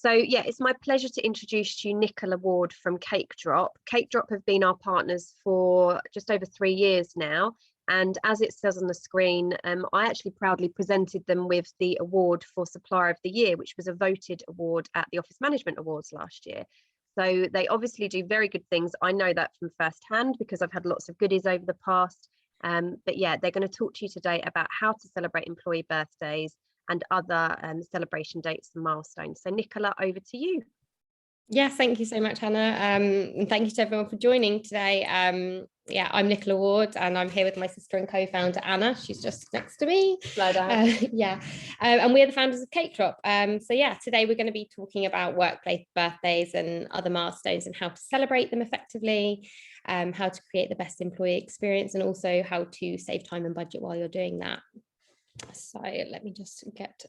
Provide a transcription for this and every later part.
So yeah, it's my pleasure to introduce to you Nicola Ward from CakeDrop. CakeDrop have been our partners for just over 3 years now. And as it says on the screen, I actually proudly presented them with the award for Supplier of the Year, which was a voted award at the Office Management Awards last year. So they obviously do very good things. I know that from firsthand because I've had lots of goodies over the past. But yeah, they're going to talk to you today about how to celebrate employee birthdays and other celebration dates and milestones. So Nicola, over to you. Yes, thank you so much, Hannah. And thank you to everyone for joining today. Yeah, I'm Nicola Ward and I'm here with my sister and co-founder, Anna. She's just next to me. And we're the founders of CakeDrop. So yeah, today we're going to be talking about workplace birthdays and other milestones and how to celebrate them effectively, how to create the best employee experience, and also how to save time and budget while you're doing that. So let me just get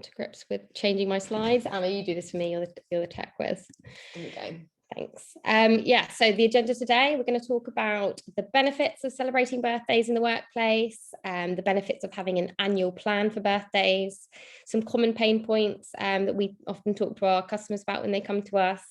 to grips with changing my slides. Anna, you do this for me, you're the tech whiz. There we go. Thanks. Yeah, so the agenda today, we're going to talk about the benefits of celebrating birthdays in the workplace, the benefits of having an annual plan for birthdays, some common pain points that we often talk to our customers about when they come to us.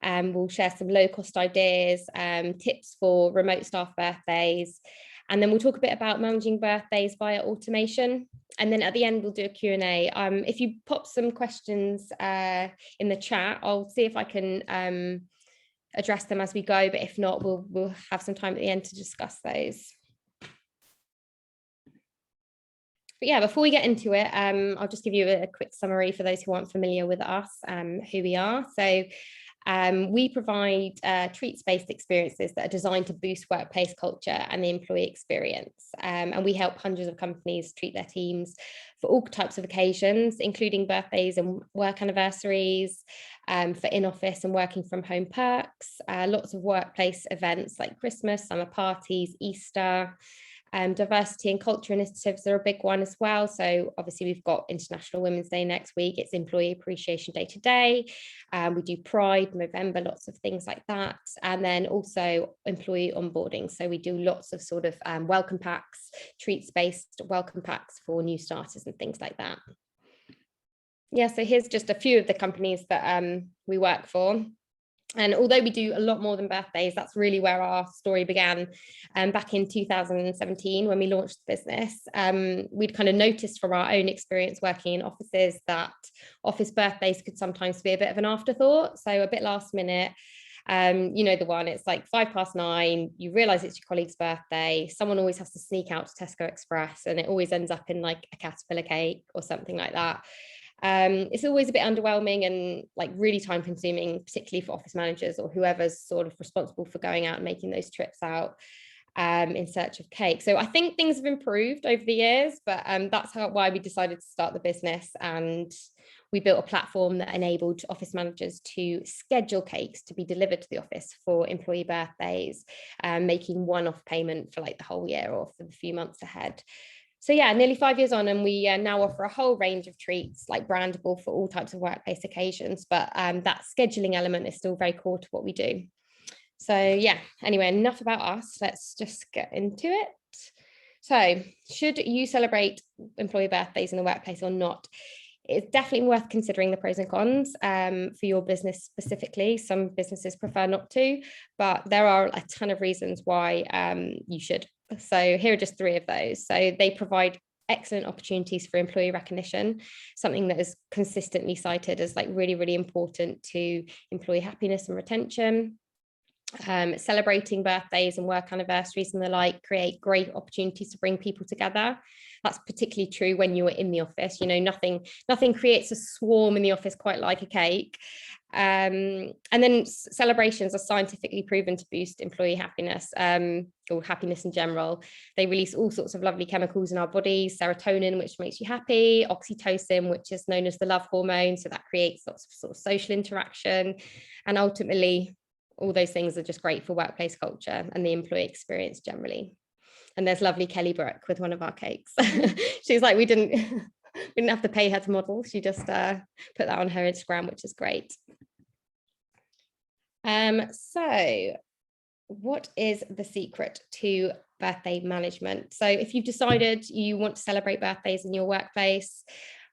We'll share some low-cost ideas, tips for remote staff birthdays, and then we'll talk a bit about managing birthdays via automation. And then at the end, we'll do a Q&A. If you pop some questions in the chat, I'll see if I can address them as we go. But if not, we'll have some time at the end to discuss those. But yeah, before we get into it, I'll just give you a quick summary for those who aren't familiar with us, who we are. So we provide treats-based experiences that are designed to boost workplace culture and the employee experience. And we help hundreds of companies treat their teams for all types of occasions, including birthdays and work anniversaries, for in-office and working from home perks, lots of workplace events like Christmas, summer parties, Easter. Diversity and culture initiatives are a big one as well. So obviously we've got International Women's Day next week. It's Employee Appreciation Day today. We do Pride, November, lots of things like that. And then also employee onboarding. So we do lots of sort of welcome packs, treats-based welcome packs for new starters and things like that. Yeah, so here's just a few of the companies that we work for. And although we do a lot more than birthdays, that's really where our story began. Back in 2017, when we launched the business, we'd kind of noticed from our own experience working in offices that office birthdays could sometimes be a bit of an afterthought. So a bit last minute. You know the one, it's like 9:05, you realize it's your colleague's birthday, someone always has to sneak out to Tesco Express and it always ends up in like a caterpillar cake or something like that. It's always a bit underwhelming and like really time consuming, particularly for office managers or whoever's sort of responsible for going out and making those trips out in search of cake. So I think things have improved over the years, but that's why we decided to start the business, and we built a platform that enabled office managers to schedule cakes to be delivered to the office for employee birthdays, making one-off payment for like the whole year or for the few months ahead. So yeah, nearly 5 years on, and we now offer a whole range of treats, like brandable for all types of workplace occasions, but that scheduling element is still very core to what we do. So yeah, anyway, enough about us. Let's just get into it. So should you celebrate employee birthdays in the workplace or not? It's definitely worth considering the pros and cons for your business specifically. Some businesses prefer not to, but there are a ton of reasons why you should. So here are just 3 of those. So they provide excellent opportunities for employee recognition, something that is consistently cited as like really, really important to employee happiness and retention. Celebrating birthdays and work anniversaries and the like create great opportunities to bring people together. That's particularly true when you're in the office. You know, nothing creates a swarm in the office quite like a cake. And then celebrations are scientifically proven to boost employee happiness, or happiness in general. They release all sorts of lovely chemicals in our bodies: serotonin, which makes you happy; oxytocin, which is known as the love hormone, so that creates lots of sort of social interaction, and ultimately all those things are just great for workplace culture and the employee experience generally. And there's lovely Kelly Brooke with one of our cakes. She's like, we didn't have to pay her to model. She just put that on her Instagram, which is great. So what is the secret to birthday management? So if you've decided you want to celebrate birthdays in your workplace,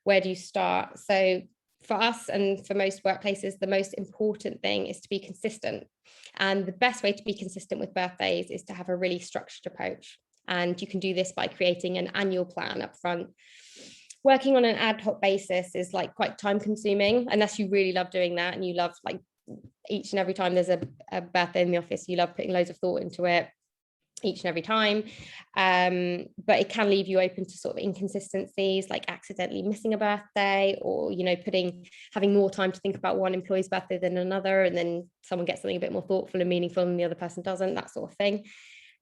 where do you start? So For us and for most workplaces, the most important thing is to be consistent. And the best way to be consistent with birthdays is to have a really structured approach. And you can do this by creating an annual plan up front. Working on an ad hoc basis is like quite time consuming, unless you really love doing that and you love like each and every time there's a birthday in the office, you love putting loads of thought into it each and every time. But it can leave you open to sort of inconsistencies, like accidentally missing a birthday, or, you know, having more time to think about one employee's birthday than another, and then someone gets something a bit more thoughtful and meaningful and the other person doesn't, that sort of thing.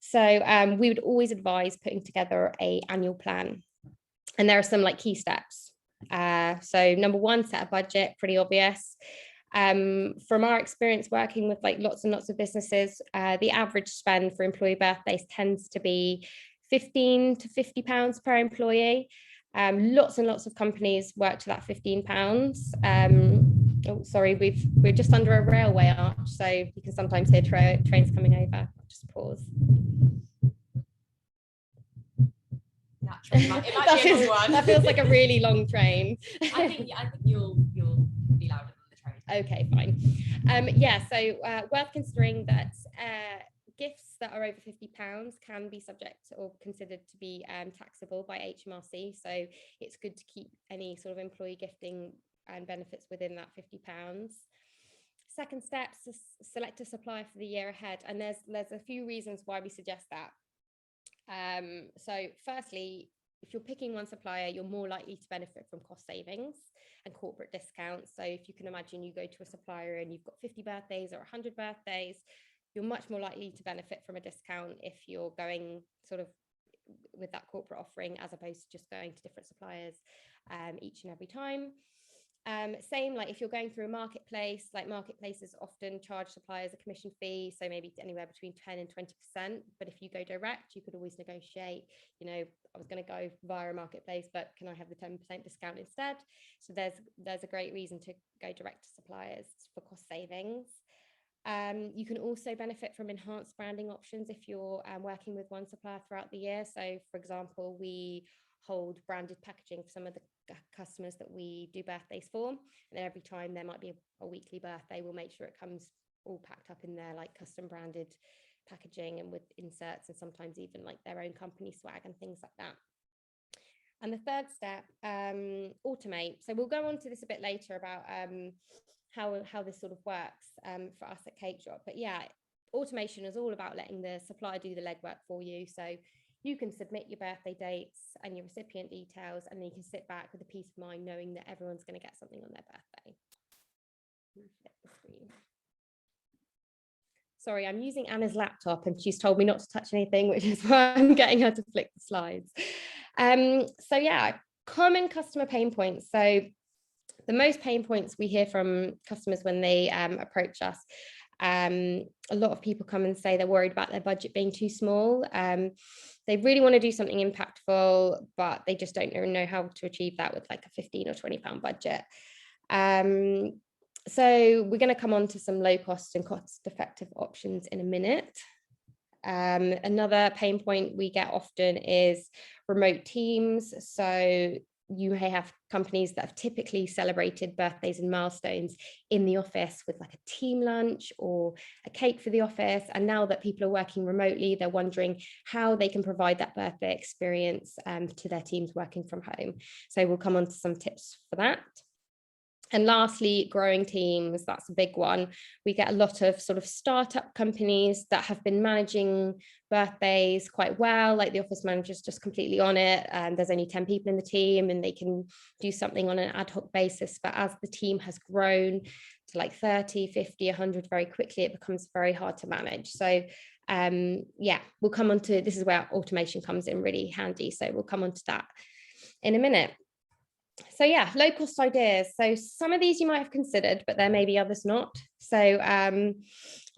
So we would always advise putting together an annual plan. And there are some like key steps. So number one, set a budget, pretty obvious. From our experience working with like lots and lots of businesses, the average spend for employee birthdays tends to be £15 to £50 per employee. Lots and lots of companies work to that £15. Oh, sorry, we're just under a railway arch, so you can sometimes hear trains coming over. I'll just pause. Naturally, it might be a long one. That feels like a really long train. I think you'll be louder than the train. Okay, fine. So worth considering that gifts that are over £50 can be subject or considered to be taxable by HMRC. So it's good to keep any sort of employee gifting and benefits within that £50. Second step is select a supplier for the year ahead. And there's a few reasons why we suggest that. So firstly, if you're picking one supplier, you're more likely to benefit from cost savings and corporate discounts. So if you can imagine you go to a supplier and you've got 50 birthdays or 100 birthdays, you're much more likely to benefit from a discount if you're going sort of with that corporate offering, as opposed to just going to different suppliers each and every time. Same, like if you're going through a marketplace, like marketplaces often charge suppliers a commission fee, so maybe anywhere between 10 and 20%. But if you go direct, you could always negotiate, you know, I was going to go via a marketplace, but can I have the 10% discount instead? So there's a great reason to go direct to suppliers for cost savings. You can also benefit from enhanced branding options if you're working with one supplier throughout the year. So for example, we hold branded packaging for some of the customers that we do birthdays for, and then every time there might be a weekly birthday, we'll make sure it comes all packed up in their like custom branded packaging and with inserts, and sometimes even like their own company swag and things like that. And the third step, automate. So we'll go on to this a bit later about how this sort of works for us at CakeDrop. But yeah, automation is all about letting the supplier do the legwork for you. So you can submit your birthday dates and your recipient details, and then you can sit back with a peace of mind knowing that everyone's going to get something on their birthday. Flip the screen. Sorry, I'm using Anna's laptop and she's told me not to touch anything, which is why I'm getting her to flick the slides. So yeah, common customer pain points. So the most pain points we hear from customers when they approach us, a lot of people come and say they're worried about their budget being too small. They really want to do something impactful, but they just don't know how to achieve that with like a £15 or £20 budget. So we're going to come on to some low cost and cost effective options in a minute. Another pain point we get often is remote teams. So you may have companies that have typically celebrated birthdays and milestones in the office with like a team lunch or a cake for the office. And now that people are working remotely, they're wondering how they can provide that birthday experience to their teams working from home. So we'll come on to some tips for that. And lastly, growing teams, that's a big one. We get a lot of sort of startup companies that have been managing birthdays quite well, like the office manager's just completely on it, and there's only 10 people in the team and they can do something on an ad hoc basis. But as the team has grown to like 30, 50, 100 very quickly, it becomes very hard to manage. So yeah, we'll come on to, this is where automation comes in really handy. So we'll come on to that in a minute. So yeah, low cost ideas. So some of these you might have considered, but there may be others not. So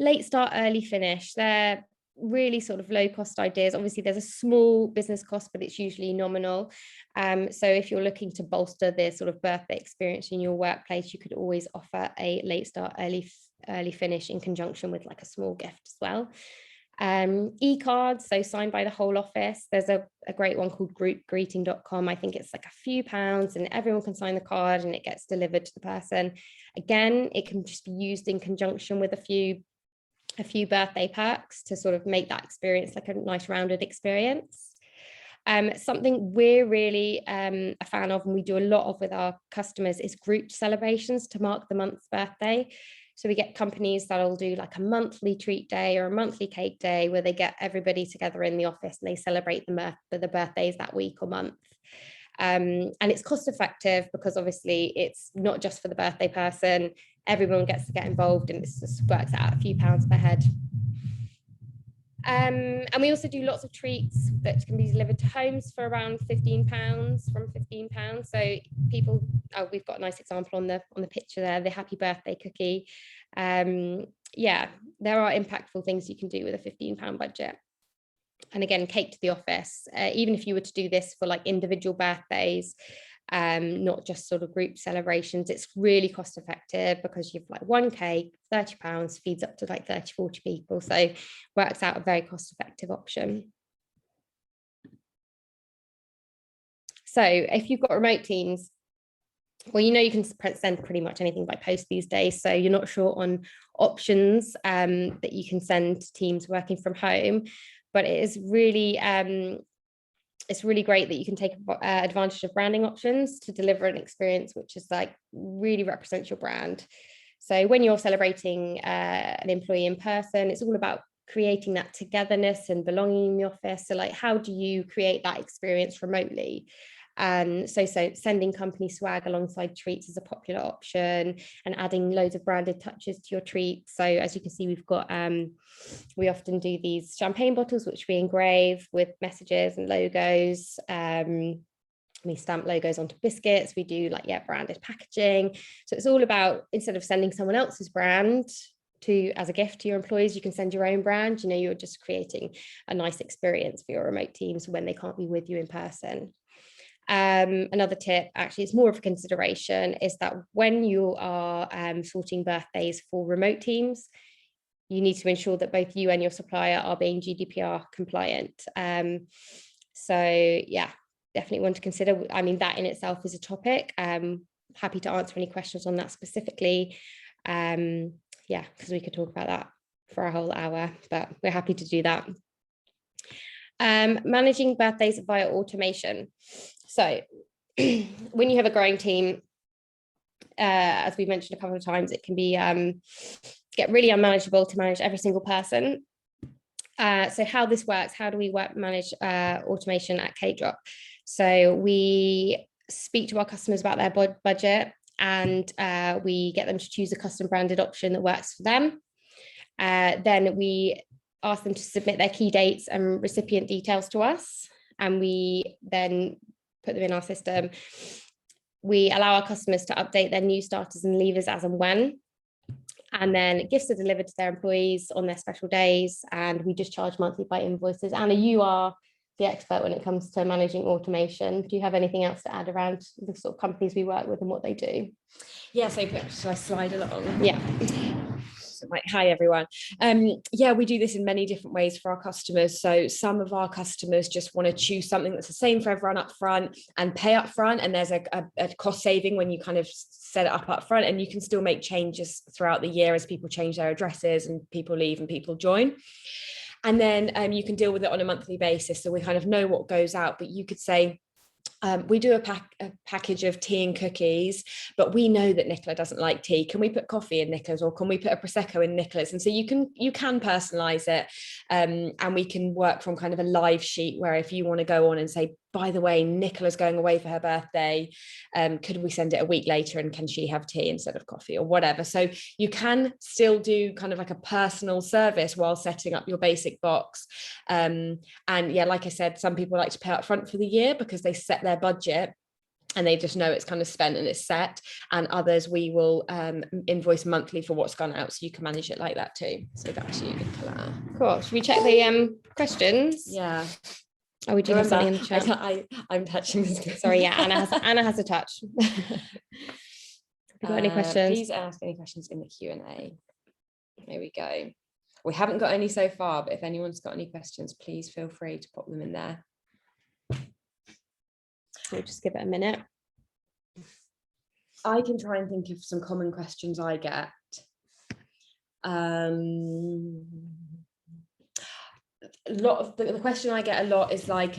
late start, early finish, they're really sort of low cost ideas. Obviously there's a small business cost, but it's usually nominal. So if you're looking to bolster the sort of birthday experience in your workplace, you could always offer a late start, early finish in conjunction with like a small gift as well. E-cards, so signed by the whole office. There's a great one called groupgreeting.com. I think it's like a few pounds and everyone can sign the card and it gets delivered to the person. Again, it can just be used in conjunction with a few birthday perks to sort of make that experience like a nice rounded experience. Something we're really a fan of and we do a lot of with our customers is group celebrations to mark the month's birthday. So we get companies that'll do like a monthly treat day or a monthly cake day where they get everybody together in the office and they celebrate the birthdays that week or month. And it's cost effective because obviously it's not just for the birthday person, everyone gets to get involved and it just works out a few pounds per head. And we also do lots of treats that can be delivered to homes for around £15, from £15. So people, we've got a nice example on the picture there, the happy birthday cookie. Yeah, there are impactful things you can do with a £15 budget. And again, cake to the office, even if you were to do this for like individual birthdays, not just sort of group celebrations, it's really cost effective because you've like one cake, £30 feeds up to like 30-40 people, so works out a very cost effective option. So if you've got remote teams, well, you know, you can send pretty much anything by post these days, so you're not short on options that you can send to teams working from home, but it is really it's really great that you can take advantage of branding options to deliver an experience which is like really represents your brand. So when you're celebrating an employee in person, it's all about creating that togetherness and belonging in the office. So like, how do you create that experience remotely? And so sending company swag alongside treats is a popular option, and adding loads of branded touches to your treats. So as you can see, we've got, we often do these champagne bottles, which we engrave with messages and logos. We stamp logos onto biscuits. We do like, yeah, branded packaging. So it's all about, instead of sending someone else's brand as a gift to your employees, you can send your own brand. You know, you're just creating a nice experience for your remote teams when they can't be with you in person. Another tip, actually, it's more of a consideration, is that when you are sorting birthdays for remote teams, you need to ensure that both you and your supplier are being GDPR compliant. So yeah, definitely want to consider. I mean, that in itself is a topic. Happy to answer any questions on that specifically. Yeah, because we could talk about that for a whole hour, but we're happy to do that. Managing birthdays via automation. So when you have a growing team, as we mentioned a couple of times, it can be get really unmanageable to manage every single person. So how this works, how do we manage automation at CakeDrop? So we speak to our customers about their budget, and we get them to choose a custom branded option that works for them. Then we ask them to submit their key dates and recipient details to us, and we then put them in our system. We allow our customers to update their new starters and leavers as and when, and then gifts are delivered to their employees on their special days, and we just charge monthly by invoices. Anna, you are the expert when it comes to managing automation. Do you have anything else to add around the sort of companies we work with and what they do? Yeah, so should I slide along? Yeah. Hi everyone. Yeah, we do this in many different ways for our customers. So some of our customers just want to choose something that's the same for everyone up front and pay up front, and there's a cost saving when you kind of set it up front, and you can still make changes throughout the year as people change their addresses and people leave and people join. And then you can deal with it on a monthly basis, so we kind of know what goes out. But you could say, we do a package of tea and cookies, but we know that Nicola doesn't like tea. Can we put coffee in Nicola's, or can we put a Prosecco in Nicola's? And so you can personalize it, and we can work from kind of a live sheet where if you want to go on and say, by the way, Nicola's going away for her birthday, could we send it a week later, and can she have tea instead of coffee or whatever? So you can still do kind of like a personal service while setting up your basic box. And yeah, like I said, some people like to pay up front for the year because they set their budget and they just know it's kind of spent and it's set, and others we will invoice monthly for what's gone out, so you can manage it like that too. So back to you, Nicola. Cool. Should we check the questions? Yeah. Oh, we do have something in the chat. I'm touching this. Sorry, yeah, Anna has a touch. Have you got any questions? Please ask any questions in the Q&A. Here we go. We haven't got any so far, but if anyone's got any questions, please feel free to pop them in there. We'll just give it a minute. I can try and think of some common questions I get. A lot of the question I get a lot is like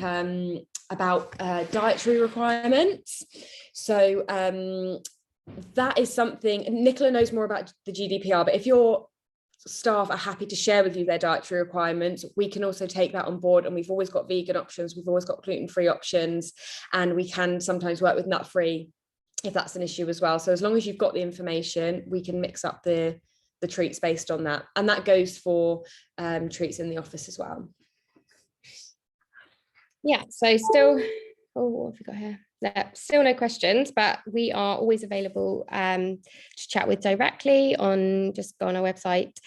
about dietary requirements. So that is something, Nicola knows more about the GDPR, but if your staff are happy to share with you their dietary requirements, we can also take that on board. And we've always got vegan options, we've always got gluten-free options, and we can sometimes work with nut-free if that's an issue as well. So as long as you've got the information, we can mix up the treats based on that. And that goes for treats in the office as well. Yeah, so still, what have we got here? Yeah, still no questions, but we are always available to chat with directly on, just go on our website.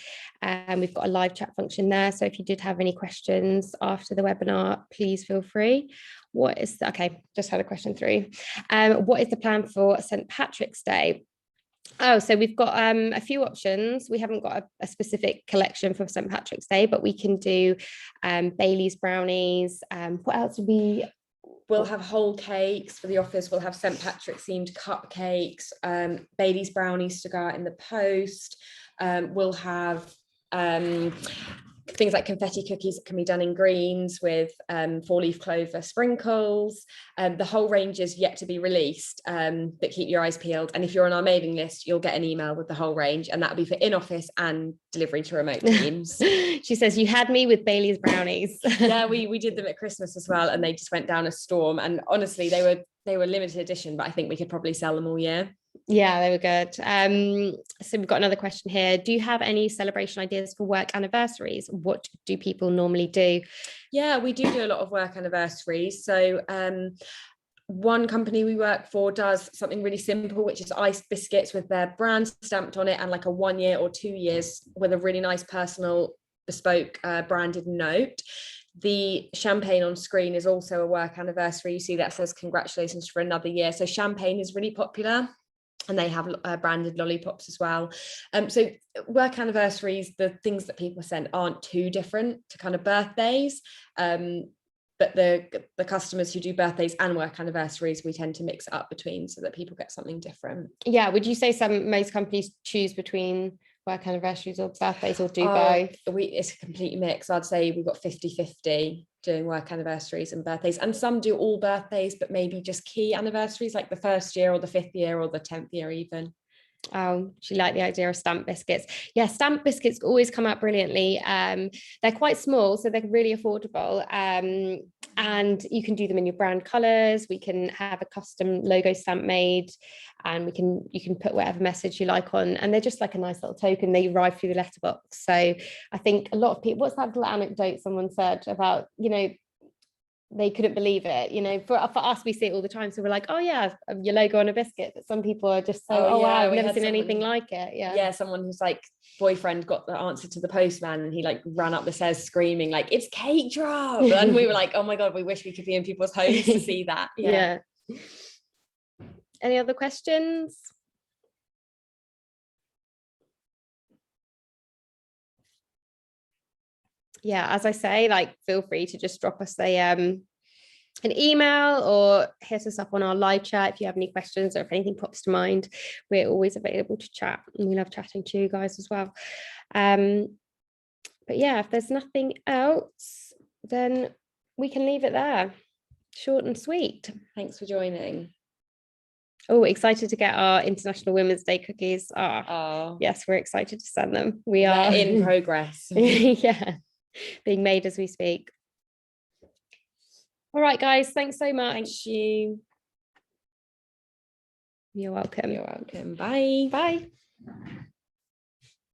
We've got a live chat function there. So if you did have any questions after the webinar, please feel free. Okay, just had a question through. What is the plan for St. Patrick's Day? Oh, so we've got a few options. We haven't got a specific collection for St. Patrick's Day, but we can do Bailey's brownies. What else would we? We'll have whole cakes for the office. We'll have St. Patrick's themed cupcakes, Bailey's brownies to go out in the post. We'll have things like confetti cookies that can be done in greens with 4-leaf clover sprinkles. The whole range is yet to be released, but keep your eyes peeled. And if you're on our mailing list, you'll get an email with the whole range, and that'll be for in-office and delivery to remote teams. She says, you had me with Bailey's brownies. Yeah, we did them at Christmas as well, and they just went down a storm. And honestly, they were limited edition, but I think we could probably sell them all year. Yeah, they were good. So we've got another question here. Do you have any celebration ideas for work anniversaries? What do people normally do? Yeah, we do a lot of work anniversaries. So one company we work for does something really simple, which is iced biscuits with their brand stamped on it and like a 1 year or 2 years with a really nice personal bespoke branded note. The champagne on screen is also a work anniversary. You see that says congratulations for another year. So champagne is really popular. And they have branded lollipops as well. So work anniversaries, the things that people send aren't too different to kind of birthdays. But the customers who do birthdays and work anniversaries, we tend to mix it up between so that people get something different. Yeah, would you say most companies choose between work anniversaries or birthdays, or do both? It's a complete mix. I'd say we've got 50-50 doing work anniversaries and birthdays, and some do all birthdays, but maybe just key anniversaries like the 1st year or the 5th year or the 10th year even. Oh, she liked the idea of stamp biscuits. Yeah, stamp biscuits always come out brilliantly. They're quite small, so they're really affordable. And you can do them in your brand colors. We can have a custom logo stamp made, and you can put whatever message you like on, and they're just like a nice little token. They arrive through the letterbox. So I think a lot of people, what's that little anecdote someone said about, they couldn't believe it, for us, we see it all the time, so we're like, oh yeah, your logo on a biscuit, but some people are just so, oh wow, I've never seen anything like it. Yeah, someone whose like boyfriend got the answer to the postman, and he like ran up the stairs screaming like, it's CakeDrop. And we were like, oh my god, we wish we could be in people's homes to see that. Yeah. Any other questions? Yeah, as I say, like, feel free to just drop us an email or hit us up on our live chat if you have any questions, or if anything pops to mind. We're always available to chat, and we love chatting to you guys as well. But yeah, if there's nothing else, then we can leave it there. Short and sweet. Thanks for joining. Oh, excited to get our International Women's Day cookies. Yes, we're excited to send them. We are in progress. Yeah, being made as we speak. All right, guys, thanks so much. Thank you. You're welcome. You're welcome. Bye. Bye.